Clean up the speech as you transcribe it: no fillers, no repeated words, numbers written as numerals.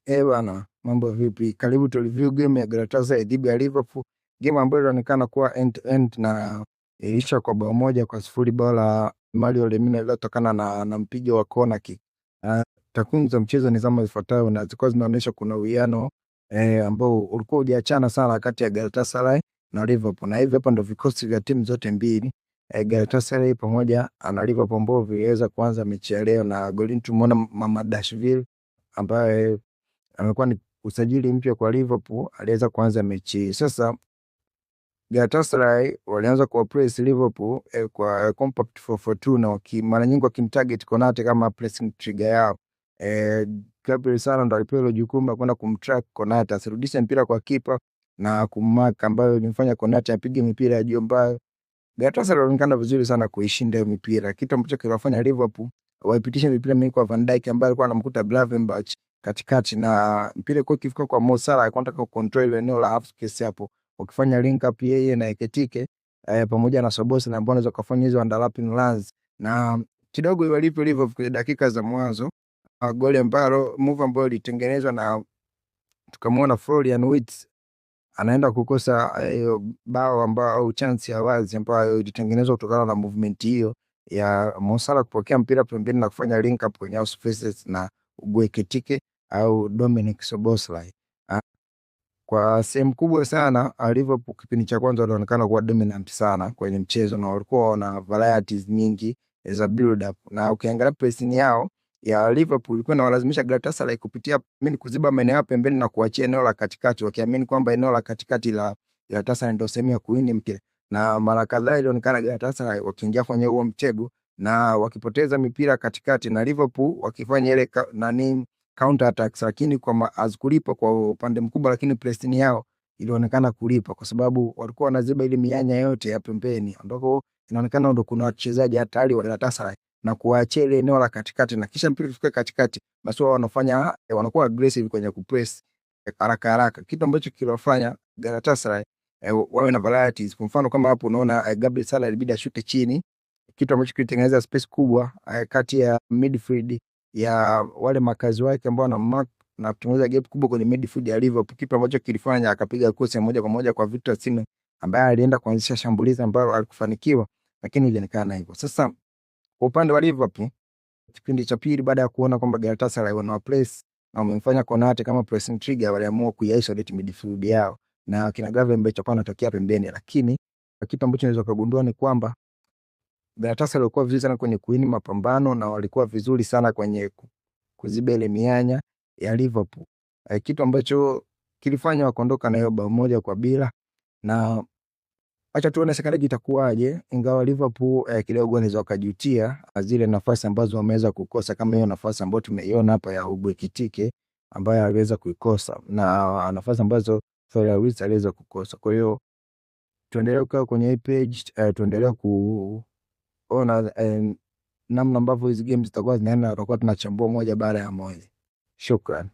Bwana, mambo vipi? Karibu tu review game ya Galatasaray dhidi ya Liverpool. Game ambayo ilionekana kuwa end to end na iliisha kwa bao moja kwa sifuri, bao la Mario Lemina lililotokana na mpigo wa corner kick. Takwimu za mchezo ni kama ifuatayo na zilikuwa zinaonyesha kuna uwiano ambao ulikuwa hujaachana sana kati ya Galatasaray na Liverpool. Na hivi hapa ndio vikosi vya timu zote mbili. Galatasaray pamoja na Liverpool ambao viliweza kuanza mechi ya leo, na golini tumeona Mamadashvili ambaye amekuwa ni usajili mpya kwa Liverpool, aliweza kuanza mechi. Sasa Galatasaray walianza kwa press Liverpool kwa compact 4-4-2 na mara nyingi wakimtarget Konate kama pressing trigger yao. Gabriel Sara ndo alipewa jukumu la kwenda kumtrack Konate asirudishe mpira kwa kipa na kummark, ambayo ilimfanya Konate apige mipira ya juu ambayo Galatasaray wanaonekana vizuri sana kuishinda mipira, kitu ambacho kilifanya Liverpool waipitisha mipira mingi kwa Van Dijk ambaye alikuwa anamkuta Gravenberch katikati, na mpira kwa kifika kwa Mo Salah alikuwa anataka control eneo la half space hapo, ukifanya link up yeye na Ekitike pamoja na Szoboszlai ambao wanaweza kufanya hizo underlapping runs, na kidogo walipo Liverpool kwa dakika za mwanzo goli ambalo move ambayo ilitengenezwa na tukamwona Florian Wirtz anaenda kukosa bao au chance ya wazi ambayo ilitengenezwa kutokana na movement hiyo ya Mo Salah kupokea mpira pembeni na kufanya link up kwenye half spaces na Ekitike au Dominic Szoboszlai. Kwa sehemu kubwa sana Liverpool kipindi cha kwanza wanaonekana kuwa dominant sana kwenye mchezo na walikuwa na varieties nyingi za build up, na ukiangalia pressing yao ya Liverpool ilikuwa inawalazimisha Galatasaray kupitia kuziba maeneo pembeni na kuachia eneo la katikati, wakiamini kwamba eneo la katikati la Galatasaray ndio sehemu ya kuwini mpira, na mara kadhaa ilionekana Galatasaray wakiingia kwenye huo mtego na wakipoteza mipira katikati, na Liverpool wakifanya ile counter attacks, lakini kwa azikulipa kwa upande mkubwa, lakini pressing yao ilionekana kulipa kwa sababu walikuwa wanaziba ile mianya yote ya pembeni, ambako inaonekana ndio kuna wachezaji hatari wa Galatasaray na kuachia ile eneo la katikati, na kisha mpira ukifika katikati basi wao wanakuwa aggressive kwenye kupress haraka, kitu ambacho kilofanya Galatasaray wawe na varieties. Kwa mfano kama hapo unaona Gabriel Sara ilibidi ashute chini, kitu ambacho kilitengeneza space kubwa kati ya midfield ya wale makazi wake ambao na mark na kutengeneza gap kubwa kwenye midfield ya Liverpool, kitu ambacho kilifanya akapiga cross moja kwa moja kwa Victor Osimhen ambaye alienda kuanzisha shambulizi ambalo alikufanikiwa, lakini ilionekana hivyo. Sasa kwa upande wa Liverpool kipindi cha pili, baada ya kuona kwamba Galatasaray wana press na wamemfanya Konate kama pressing trigger, waliamua kuisolate midfield yao na kina Gravenberch alikuwa anatokea pembeni, lakini kitu ambacho naweza kugundua ni kwamba Galatasaray walikuwa vizuri sana kwenye kuini mapambano na walikuwa vizuri sana kwenye kuziba ile mianya ya Liverpool, kitu ambacho kilifanya wakaondoka na hiyo bao moja kwa bila, na acha tuone sekondari itakuwaje, ingawa Liverpool kidogo wanaweza kujutia zile nafasi ambazo wameweza kukosa, kama hiyo nafasi ambayo tumeiona hapa ya Ekitike ambaye aliweza kuikosa na nafasi ambazo Florian Wirtz aliweza kukosa. Kwa hiyo tuendelee kukaa kwenye hii page, tuendelee kuona namna ambavyo hizo games zitakuwa zinaenda, tutakuwa tunachambua moja baada ya moja. Shukrani.